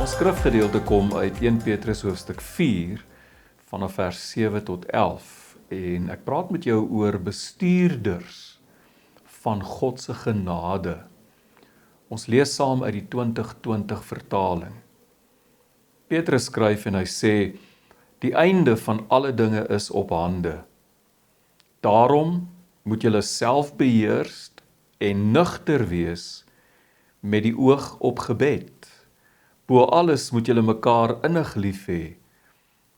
Ons skrifgedeelte kom uit 1 Petrus hoofstuk 4 vanaf vers 7 tot 11 en ek praat met jou oor bestuurders van God se genade. Ons lees saam uit die 2020 vertaling. Petrus skryf en hy sê, die einde van alle dinge is op hande. Daarom moet julle selfbeheerst en nugter wees met die oog op gebed. Bo alles moet julle mekaar innig lief hê,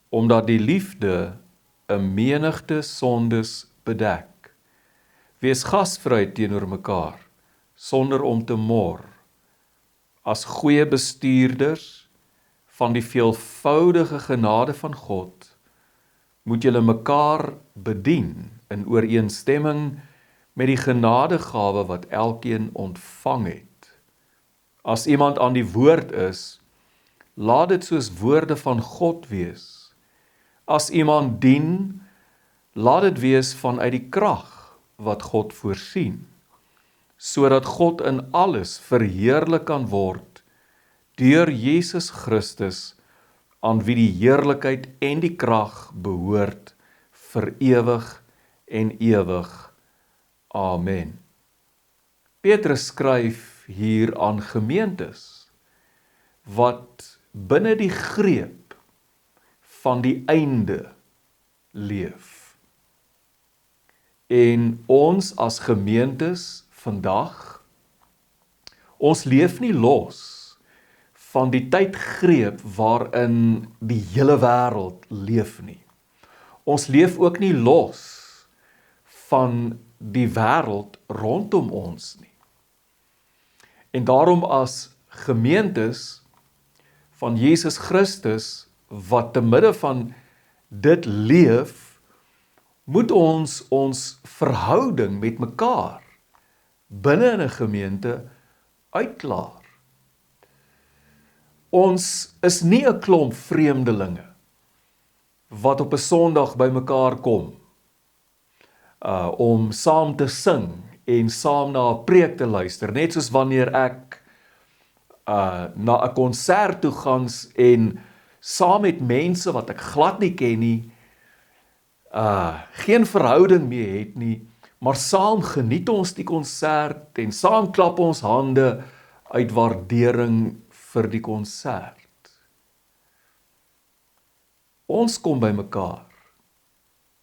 omdat die liefde 'n menigte sondes bedek. Wees gasvry teenoor mekaar, sonder om te mor. As goeie bestuurders van die veelvoudige genade van God, moet julle mekaar bedien in ooreenstemming met die genadegawe wat elkeen ontvang het. As iemand aan die woord is, laat dit soos woorde van God wees. As iemand dien, laat dit wees vanuit die krag wat God voorsien, sodat God in alles verheerlik kan word deur Jesus Christus, aan wie die heerlikheid en die krag behoort vir ewig en ewig. Amen. Petrus skryf hier aan gemeentes wat binne die greep van die einde leef. En ons as gemeentes vandag, ons leef nie los van die tydgreep waarin die hele wêreld leef nie. Ons leef ook nie los van die wêreld rondom ons nie. En daarom as gemeentes van Jesus Christus, wat te midde van dit leef, moet ons verhouding met mekaar binne in 'n gemeente uitklaar. Ons is nie 'n klomp vreemdelinge wat op 'n Sondag by mekaar kom om saam te sing en saam na 'n preek te luister, net soos wanneer ek na 'n konsert toe gaan en saam met mense wat ek glad nie ken nie, geen verhouding mee het nie, maar saam geniet ons die konsert en saam klap ons hande uit waardering vir die konsert. Ons kom by mekaar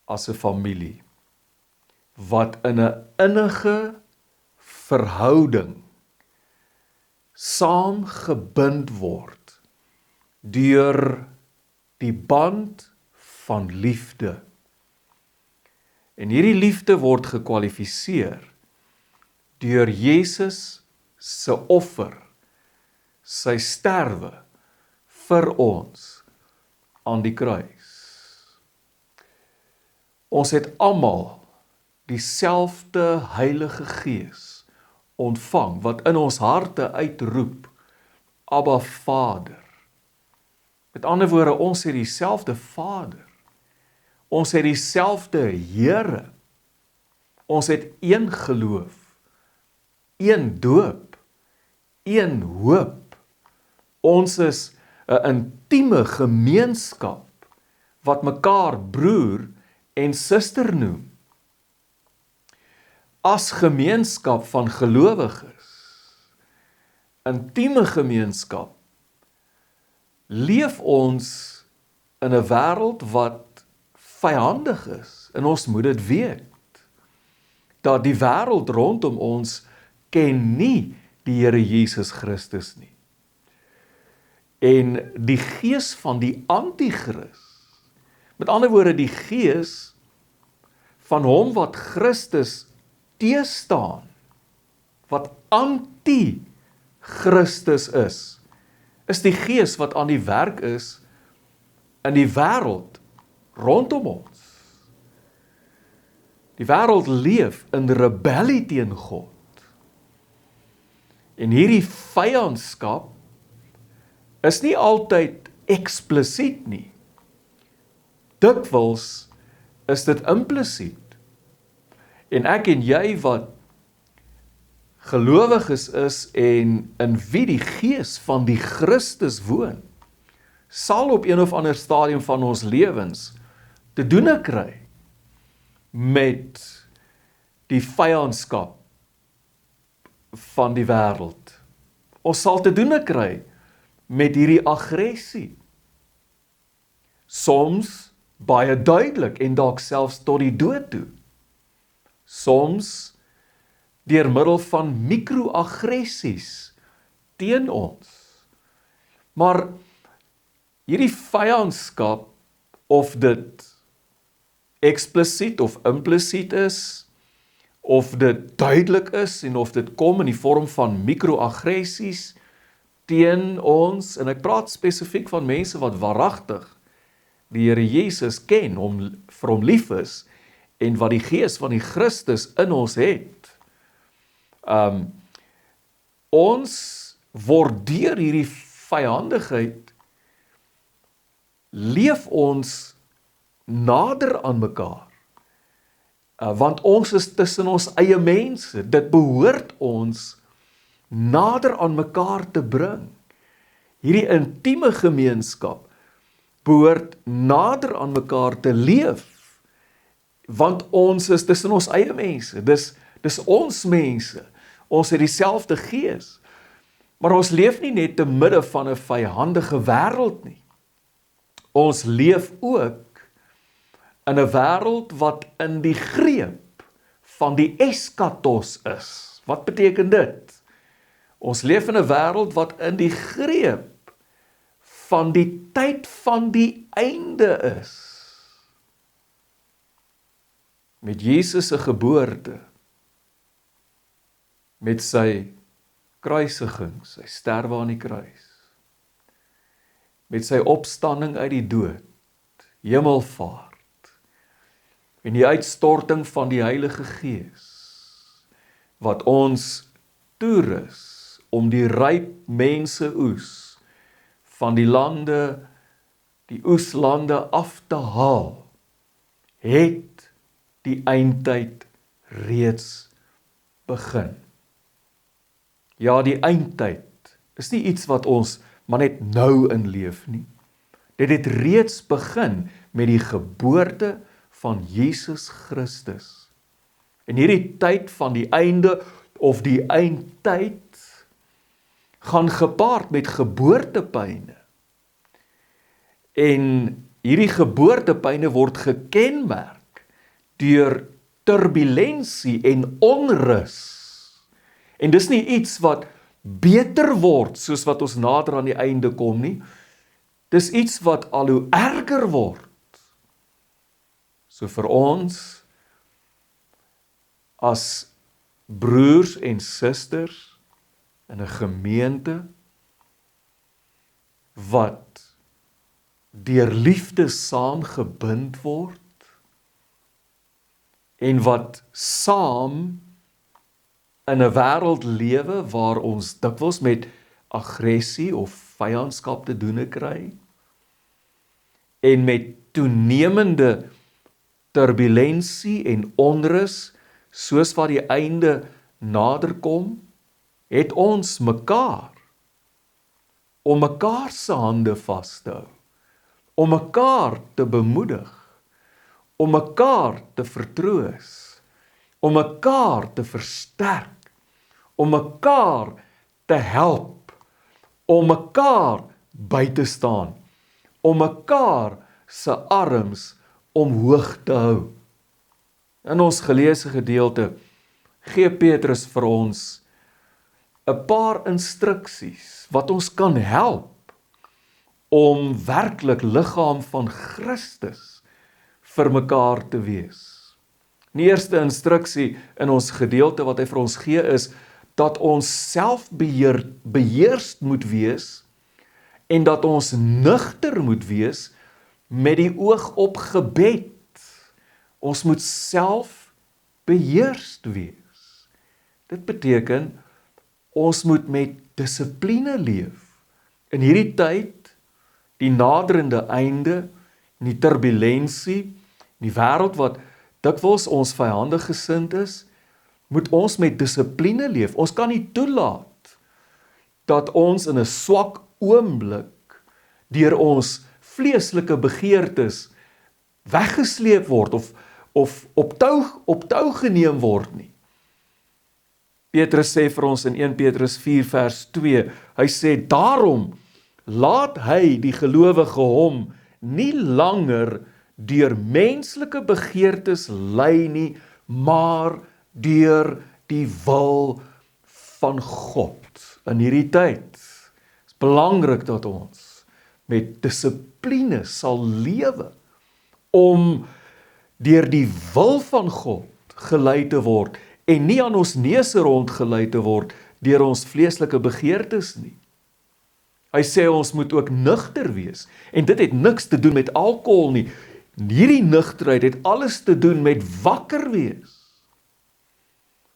as 'n familie wat in 'n innige verhouding saam gebind word deur die band van liefde. En hierdie liefde word gekwalifiseer deur Jesus se offer, sy sterwe vir ons aan die kruis. Ons het almal dieselfde Heilige Gees ontvang, wat in ons harte uitroep, Abba Vader. Met ander woorde, ons het dieselfde Vader. Ons het dieselfde Here. Ons het een geloof, een doop, een hoop. Ons is 'n intieme gemeenskap wat mekaar broer en suster noem. As gemeenskap van gelowiges, intieme gemeenskap, leef ons in 'n wêreld wat vyandig is, en ons moet dit weet, dat die wêreld rondom ons ken nie die Here Jesus Christus nie. En die gees van die anti-Kris, met ander woorde die gees van hom wat Christus teestaan, wat anti-Christus is die gees wat aan die werk is in die wêreld rondom ons. Die wêreld leef in rebellie teen God. En hierdie vyandskap is nie altyd eksplisiet nie. Dikwels is dit implisiet. En ek en jy wat gelowiges is en in wie die gees van die Christus woon, sal op een of ander stadium van ons lewens te doen kry met die vyandskap van die wêreld. Ons sal te doen kry met hierdie aggressie. Soms baie duidelik en dalk selfs tot die dood toe. Soms deur middel van mikroaggressies teen ons. Maar hierdie vyandskap, of dit eksplisiet of implisiet is, of dit duidelik is en of dit kom in die vorm van mikroaggressies teen ons, en ek praat spesifiek van mense wat waaragtig die Here Jesus ken, vir hom lief is, en wat die gees van die Christus in ons het. Ons word deur hierdie vyandigheid, leef ons nader aan mekaar. Want ons is tussen ons eie mense, dit behoort ons nader aan mekaar te bring. Hierdie intieme gemeenskap behoort nader aan mekaar te leef, want ons is tussen ons eie mense, dis ons mense, ons het dieselfde gees, maar ons leef nie net te midde van 'n vyandige wêreld nie. Ons leef ook in 'n wêreld wat in die greep van die eskatos is. Wat beteken dit? Ons leef in 'n wêreld wat in die greep van die tyd van die einde is. Met Jesus se geboorte, met sy kruisiging, sy sterwe aan die kruis, met sy opstanding uit die dood, hemelvaart, en die uitstorting van die Heilige Gees, wat ons toerus om die ryp mense oes van die lande, die oeslande af te haal, het die eindtyd reeds begin. Ja, die eindtyd is nie iets wat ons maar net nou inleef nie. Dit het reeds begin met die geboorte van Jesus Christus. En hierdie tyd van die einde of die eindtyd gaan gepaard met geboortepyne. En hierdie geboortepyne word gekenmerk deur turbulensie en onrus. En dis nie iets wat beter word soos wat ons nader aan die einde kom nie. Dis iets wat al hoe erger word. So vir ons as broers en susters in 'n gemeente wat deur liefde saamgebind word en wat saam in 'n wêreld lewe waar ons dikwels met aggressie of vyandskap te doen kry en met toenemende turbulensie en onrus soos wat die einde naderkom, het ons mekaar om mekaar se hande vas te hou, om mekaar te bemoedig, om mekaar te vertroos, om mekaar te versterk, om mekaar te help, om mekaar by te staan, om mekaar se arms omhoog te hou. In ons geleesde gedeelte gee Petrus vir ons 'n paar instruksies wat ons kan help om werklik liggaam van Christus vir mekaar te wees. Die eerste instruksie in ons gedeelte wat hy vir ons gee is dat ons selfbeheers moet wees en dat ons nugter moet wees met die oog op gebed. Ons moet selfbeheers wees. Dit beteken ons moet met dissipline leef. In hierdie tyd, die naderende einde, die turbulensie, die wêreld wat dikwels ons vyandig gesind is, moet ons met dissipline leef. Ons kan nie toelaat dat ons in 'n swak oomblik deur ons vleeslike begeertes weggesleep word of op tou geneem word nie. Petrus sê vir ons in 1 Petrus 4 vers 2, hy sê, daarom laat hy die gelowige hom nie langer deur menslike begeertes lei nie, maar deur die wil van God. In hierdie tyd is belangrik dat ons met dissipline sal lewe om deur die wil van God gelei te word en nie aan ons neuse rondgelei te word deur ons vleeslike begeertes nie. Hy sê ons moet ook nugter wees en dit het niks te doen met alkohol nie. Hierdie nugterheid het alles te doen met wakker wees.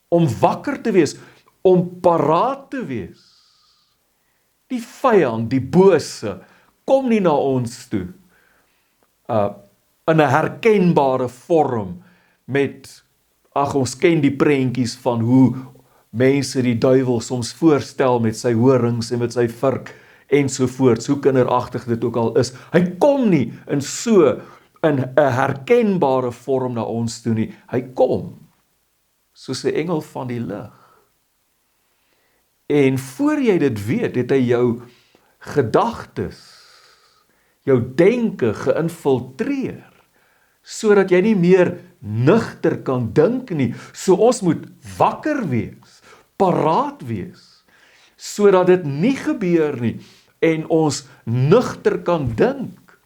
Om wakker te wees, om paraat te wees. Die vyand, die bose, kom nie na ons toe in 'n herkenbare vorm met, ons ken die prentjies van hoe mense die duiwel soms voorstel met sy horings en met sy vurk ensovoorts, hoe kinderagtig dit ook al is. Hy kom nie in 'n herkenbare vorm na ons toe nie. Hy kom soos 'n engel van die lig. En voor jy dit weet, het hy jou gedagtes, jou denke geïnfiltreer, sodat jy nie meer nugter kan dink nie. So ons moet wakker wees, paraat wees, sodat dit nie gebeur nie, en ons nugter kan dink.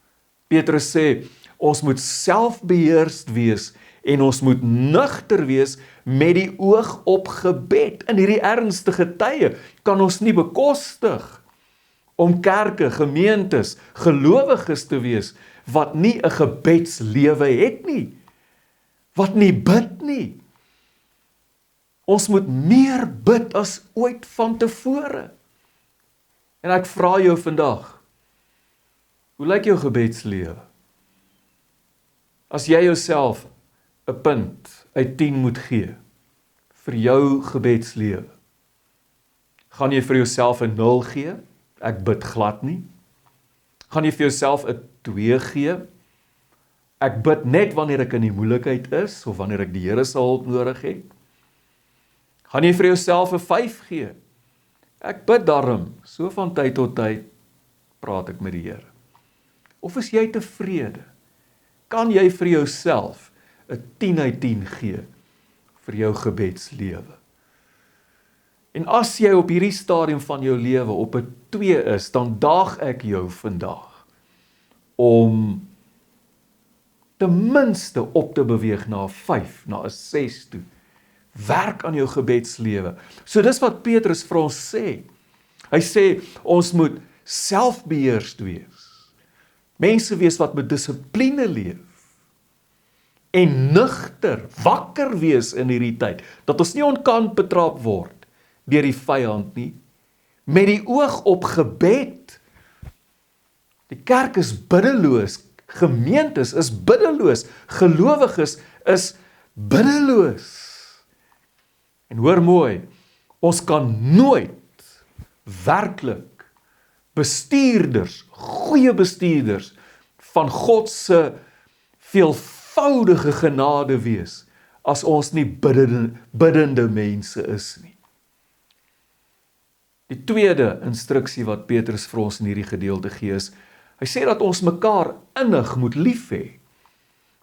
Petrus sê, ons moet selfbeheerst wees, en ons moet nugter wees met die oog op gebed. In hierdie ernstige tye kan ons nie bekostig om kerke, gemeentes, gelowiges te wees, wat nie 'n gebedslewe het nie, wat nie bid nie. Ons moet meer bid as ooit van tevore. En ek vra jou vandag, hoe lyk jou gebedslewe? As jy jouself 'n punt uit 10 moet gee vir jou gebedslewe, gaan jy vir jouself 'n 0 gee? Ek bid glad nie. Gaan jy vir jouself 'n 2 gee? Ek bid net wanneer ek in die moeilikheid is, of wanneer ek die Here se hulp nodig het. Gaan jy vir jouself 'n 5 gee? Ek bid darm, so van tyd tot tyd praat ek met die Here. Of is jy tevrede? Kan jy vir jouself 'n 10 uit 10 gee vir jou gebedslewe? En as jy op hierdie stadium van jou lewe op 'n 2 is, dan daag ek jou vandag om ten minste op te beweeg na 'n 5, na 'n 6 toe. Werk aan jou gebedslewe. So dis wat Petrus vir ons sê. Hy sê, ons moet selfbeheerst wees. Mense wees wat met dissipline leef. En nugter, wakker wees in hierdie tyd. Dat ons nie onkant betrap word deur die vyand nie. Met die oog op gebed. Die kerk is biddeloos. Gemeentes is biddeloos. Gelowiges is biddeloos. En hoor mooi, ons kan nooit werklik bestuurders, goeie bestuurders van God se veelvoudige genade wees as ons nie biddende mense is nie. Die tweede instruksie wat Petrus vir ons in hierdie gedeelte gee is, hy sê dat ons mekaar innig moet lief hê,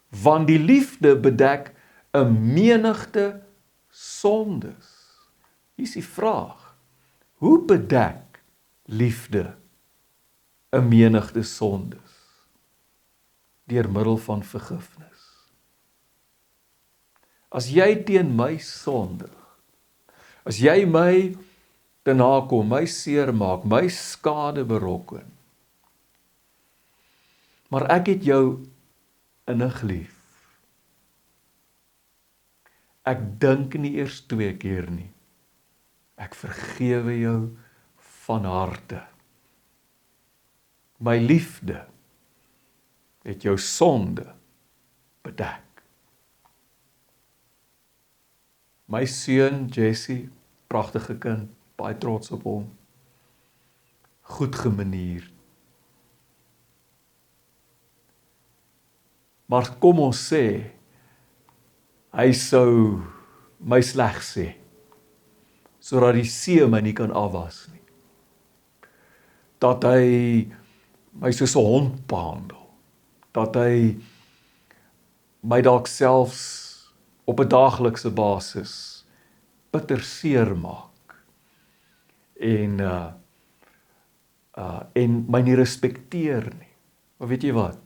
want die liefde bedek 'n menigte sondes. Hier is die vraag, hoe bedek liefde 'n menigte sondes? Deur middel van vergifnis. As jy teen my sondig, as jy my te nakom, my seermaak, my skade berokken, maar ek het jou innig lief. Ek dink nie eers 2 keer nie. Ek vergewe jou van harte. My liefde het jou sonde bedek. My seun Jesse, pragtige kind, baie trots op hom. Goed gemanierd. Maar kom ons sê, hy sou my sleg sê, sodat die see my nie kan afwas nie. Dat hy my soos 'n hond behandel. Dat hy my dalk selfs op 'n daaglikse basis bitter seer maak. En my nie respekteer nie. Maar weet jy wat?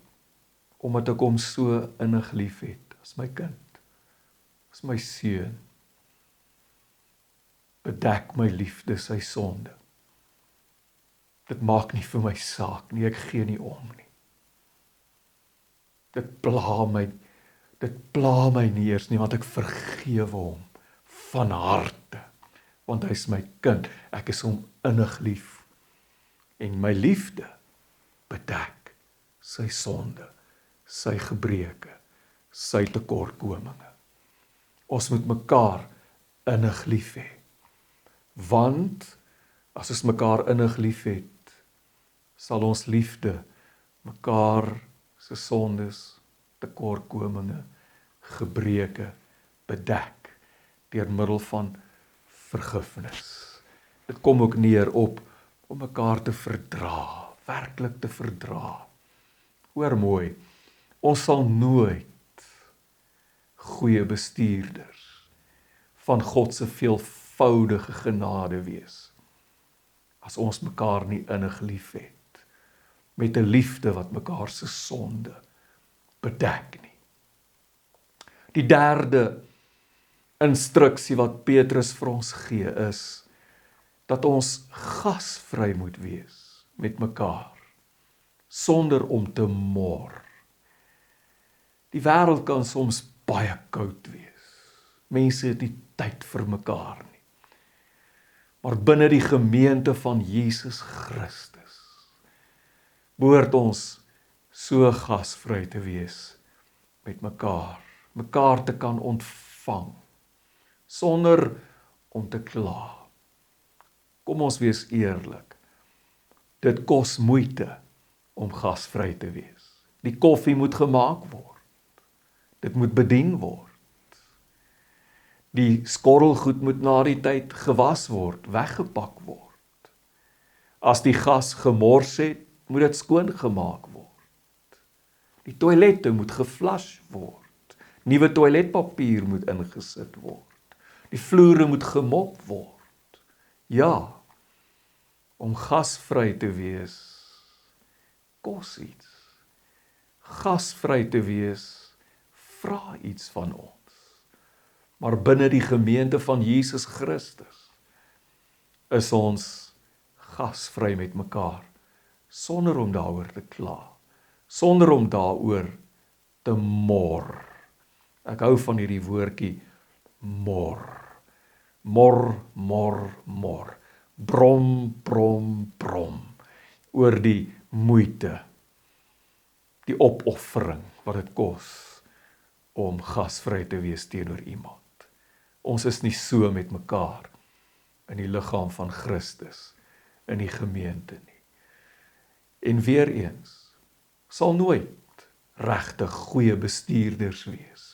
Omdat ek hom so innig lief het, as my kind, as my seun, bedek my liefde sy sonde. Dit maak nie vir my saak nie, ek gee nie om nie. Dit pla my nie eers nie, want ek vergewe hom van harte, want hy is my kind, ek is hom innig lief, en my liefde bedek sy sonde, sy gebreke, sy tekortkominge. Ons moet mekaar innig lief hê, want as ons mekaar innig lief het, sal ons liefde mekaar se sondes, tekortkominge, gebreke bedek deur middel van vergifnis. Dit kom ook neer op om mekaar te verdra, werklik te verdra. Hoor mooi, ons sal nooit goeie bestuurders van God se veelvoudige genade wees, as ons mekaar nie innig lief het, met 'n liefde wat mekaar se sonde bedek nie. Die derde instruksie wat Petrus vir ons gee is, dat ons gasvry moet wees met mekaar, sonder om te mor. Die wêreld kan soms baie koud wees. Mense het nie tyd vir mekaar nie. Maar binne die gemeente van Jesus Christus behoort ons so gasvry te wees met mekaar, mekaar te kan ontvang, sonder om te kla. Kom ons wees eerlik, dit kos moeite om gasvry te wees. Die koffie moet gemaak word, dit moet bedien word. Die skorrelgoed moet na die tyd gewas word, weggepak word. As die gas gemors het, moet dit skoongemaak word. Die toilette moet geflush word. Nuwe toiletpapier moet ingesit word. Die vloere moet gemop word. Ja, om gasvry te wees, kos iets. Gasvry te wees, vra iets van ons. Maar binne die gemeente van Jesus Christus is ons gasvry met mekaar, sonder om daaroor te kla, sonder om daaroor te mor. Ek hou van hierdie woordjie mor. Mor, mor, mor. Brom, brom, brom. Oor die moeite, die opoffering wat dit kos om gasvry te wees teenoor iemand. Ons is nie so met mekaar in die liggaam van Christus, in die gemeente nie. En weer eens, sal nooit regtig goeie bestuurders wees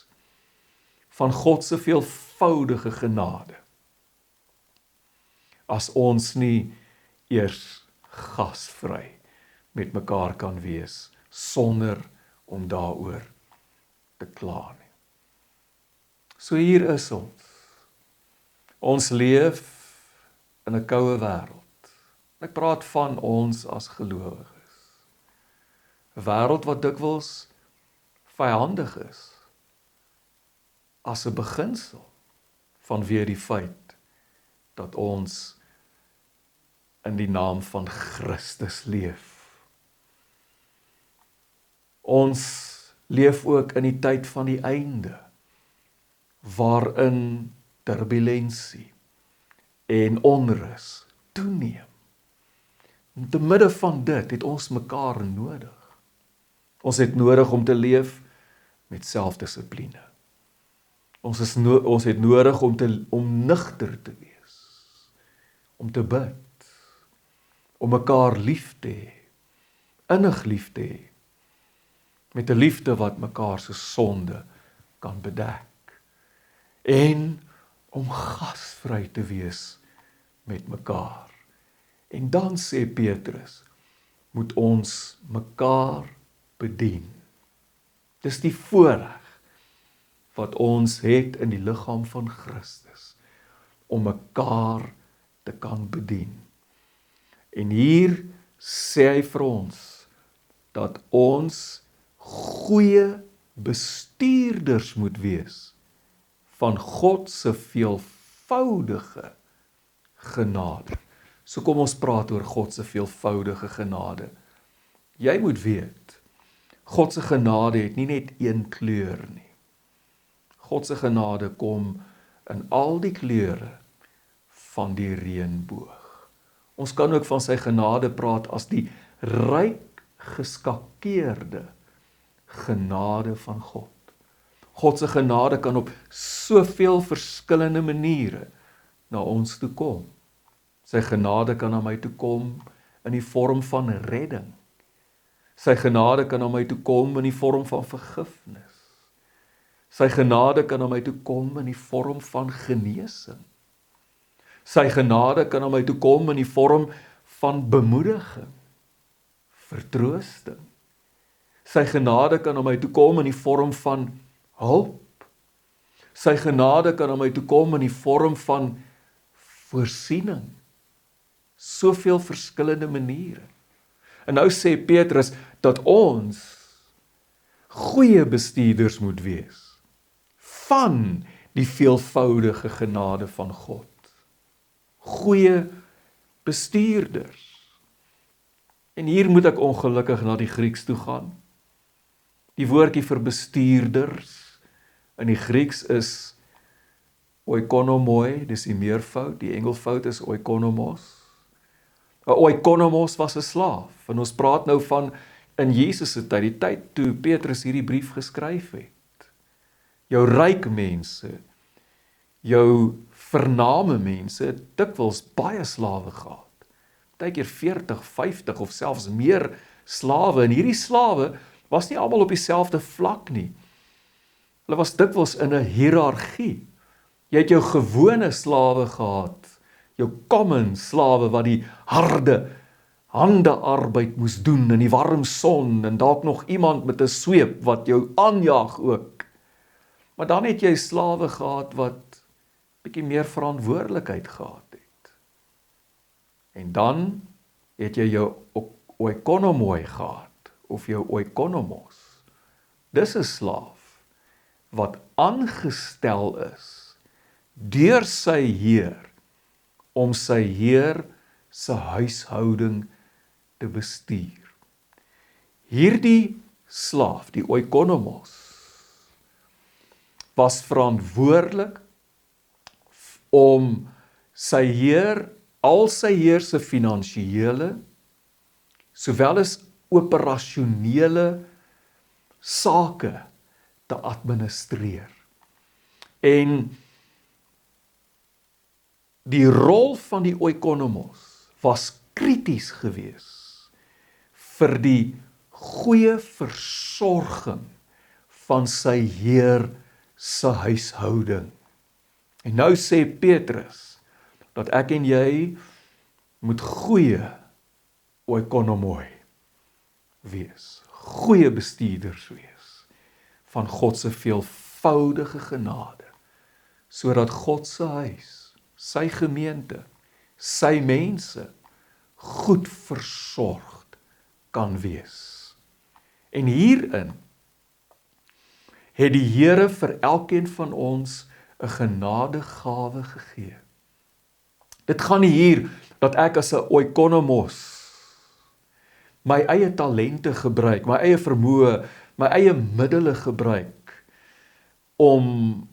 van God se veelvoudige genade, as ons nie eers gasvry met mekaar kan wees, sonder om daaroor te kla nie. So hier is ons. Ons leef in 'n koue wêreld. Ek praat van ons as gelowiges. 'n Wêreld wat dikwels vyandig is, as 'n beginsel vanweë die feit dat ons in die naam van Christus leef. Ons leef ook in die tyd van die einde, waarin turbulensie en onrus toeneem. In te midde van dit het ons mekaar nodig. Ons het nodig om te leef met selfdissipline. Ons het nodig om nugter te wees, om te bid, om mekaar lief te hê, innig lief te hê, met 'n liefde wat mekaar se sonde kan bedek, en om gasvry te wees met mekaar. En dan sê Petrus, moet ons mekaar bedien. Dis die voorreg wat ons het in die liggaam van Christus, om mekaar te kan bedien. En hier sê hy vir ons, dat ons goeie bestuurders moet wees, van God se veelvoudige genade. So kom ons praat oor God se veelvoudige genade. Jy moet weet, God se genade het nie net een kleur nie. God se genade kom in al die kleure van die reënboog. Ons kan ook van sy genade praat as die ryk geskakeerde genade van God. God se genade kan op soveel verskillende maniere na ons toe kom. Sy genade kan na my toe kom in die vorm van redding. Sy genade kan na my toe kom in die vorm van vergifnis. Sy genade kan na my toe kom in die vorm van genesing. Sy genade kan na my toe kom in die vorm van bemoediging, vertroosting. Sy genade kan na my toe kom in die vorm van hulp. Sy genade kan na my toe kom in die vorm van voorsiening. Soveel verskillende maniere. En nou sê Petrus dat ons goeie bestuurders moet wees van die veelvoudige genade van God. Goeie bestuurders. En hier moet ek ongelukkig na die Grieks toe gaan. Die woordjie vir bestuurders in die Grieks is oikonomoi, dis die meervoud, die enkelvoud is oikonomos. 'n Oikonomos was 'n slaaf, en ons praat nou van in Jesus se tyd, die tyd toe Petrus hierdie brief geskryf het. Jou ryk mense, jou vername mense, het dikwels baie slawe gehad. Partykeer 40, 50 of selfs meer slawe, en hierdie slawe was nie almal op dieselfde vlak nie. Hulle was dikwels in 'n hiërargie. Jy het jou gewone slawe gehad, jou common slawe wat die harde handearbeid moes doen in die warm son, en dalk nog iemand met 'n sweep wat jou aanjaag ook. Maar dan het jy slawe gehad wat bietjie meer verantwoordelikheid gehad het. En dan het jy jou oikonomoi gehad, of jou oikonomos. Dis 'n slaaf wat aangestel is deur sy heer om sy heer se huishouding te bestuur. Hierdie slaaf, die oikonomos, was verantwoordelik om sy heer, al sy heer se finansiële, sowel as operasionele sake te administreer. En die rol van die oikonomos was krities gewees vir die goeie versorging van sy heer se huishouding. En nou sê Petrus dat ek en jy moet goeie oikonomoi wees, goeie bestuurders wees van God se veelvoudige genade, sodat God se huis, sy gemeente, sy mense goed versorgd kan wees. En hierin het die Here vir elkeen van ons 'n genadegawe gegee. Dit gaan nie hier dat ek as 'n oikonomos my eie talente gebruik, my eie vermoë, my eie middele gebruik om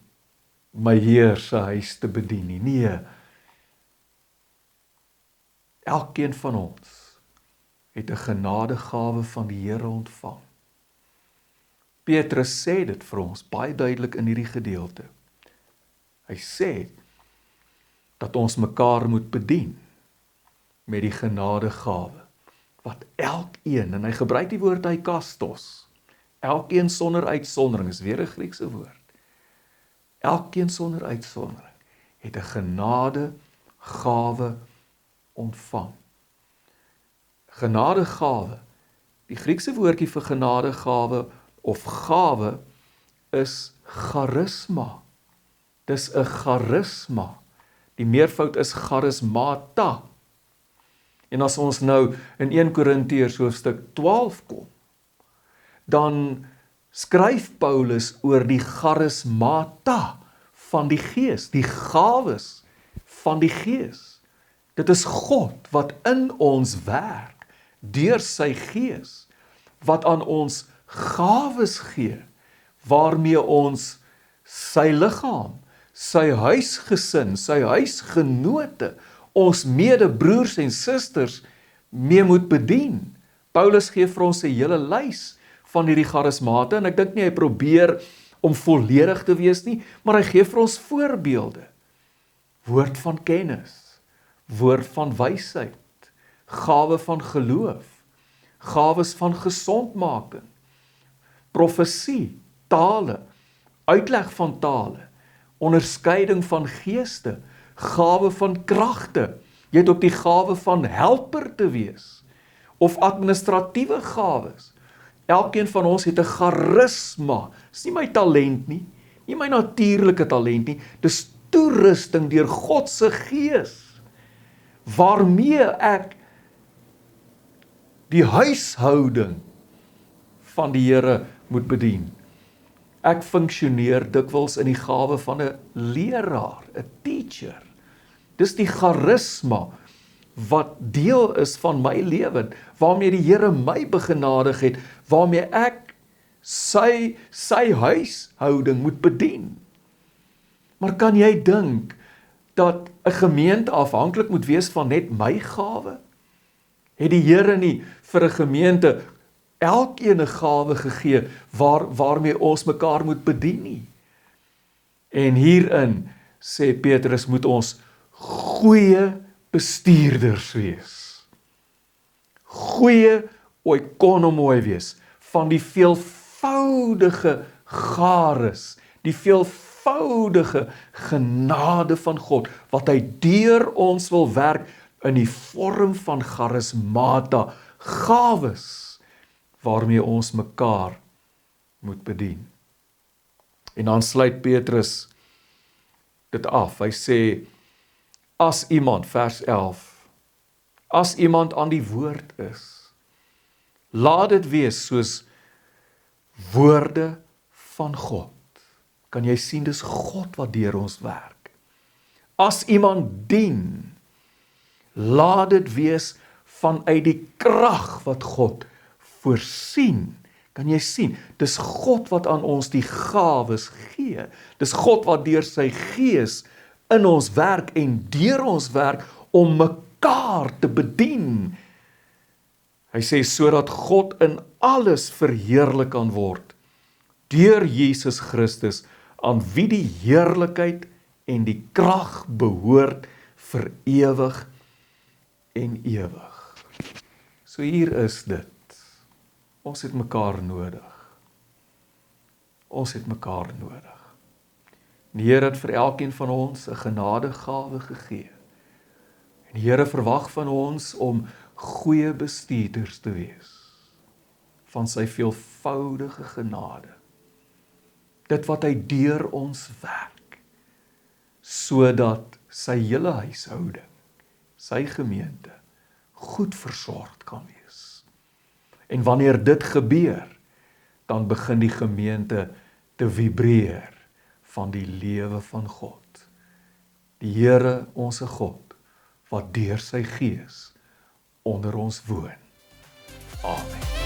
my Heer se huis te bedien nie. Nee, elkeen van ons het 'n genadegawe van die Here ontvang. Petrus sê dit vir ons baie duidelik in hierdie gedeelte. Hy sê dat ons mekaar moet bedien met die genadegawe, wat elkeen, en hy gebruik die woord eikastos, elkeen sonder uitsondering, is weer 'n Griekse woord, elkeen sonder uitsondering, het 'n genadegawe ontvang. Genadegawe, die Griekse woordjie vir genadegawe of gawe is charisma. Dis 'n charisma. Die meervoud is charismata. En as ons nou in 1 Korintiërs hoofstuk 12 kom, dan skryf Paulus oor die charismata van die Gees, die gawes van die Gees. Dit is God wat in ons werk, deur sy Gees, wat aan ons gawes gee, waarmee ons sy liggaam, sy huisgesin, sy huisgenote, ons medebroers en susters mee moet bedien. Paulus gee vir ons 'n hele lys van hierdie charismate, en ek dink nie hy probeer om volledig te wees nie, maar hy gee vir ons voorbeelde. Woord van kennis, woord van wysheid, gawe van geloof, gawes van gesondmaking, profesie, tale, uitleg van tale, onderskeiding van geeste, gawe van kragte. Jy het ook die gawe van helper te wees, of administratiewe gawes. Elkeen van ons het 'n charisma. Dis nie my talent nie, nie my natuurlike talent nie, dis toerusting deur God se Gees, waarmee ek die huishouding van die Here moet bedien. Ek funksioneer dikwels in die gawe van 'n leraar, 'n teacher. Dis die charisma wat deel is van my lewe, waarmee die Here my begenadig het, waarmee ek sy huishouding moet bedien. Maar kan jy dink dat 'n gemeente afhanklik moet wees van net my gawe? Het die Here nie vir 'n gemeente elkeen 'n gawe gegee waarmee ons mekaar moet bedien nie? En hierin sê Petrus, moet ons goeie bestuurders wees. Goeie oikonomoi wees van die veelvoudige gares, die veelvoudige genade van God, wat hy deur ons wil werk in die vorm van charismata, gawes, waarmee ons mekaar moet bedien. En dan sluit Petrus dit af. Hy sê, as iemand, vers 11, as iemand aan die woord is, laat dit wees soos woorde van God. Kan jy sien, dis God wat deur ons werk. As iemand dien, laat dit wees vanuit die krag wat God voorsien. Kan jy sien, dis God wat aan ons die gawes gee. Dis God wat deur sy Gees in ons werk en deur ons werk om mekaar te bedien. Hy sê, sodat God in alles verheerlik kan word, deur Jesus Christus, aan wie die heerlikheid en die krag behoort vir ewig en ewig. So hier is dit. Ons het mekaar nodig. Ons het mekaar nodig. Die Here het vir elkeen van ons 'n genadegawe gegee. En die Here verwag van ons om goeie bestuurders te wees van sy veelvoudige genade. Dit wat hy deur ons werk, sodat sy hele huishouding, sy gemeente, goed versorgd kan wees. En wanneer dit gebeur, dan begin die gemeente te vibreer van die lewe van God. Die Here, ons God, wat deur sy Gees onder ons woon. Amen.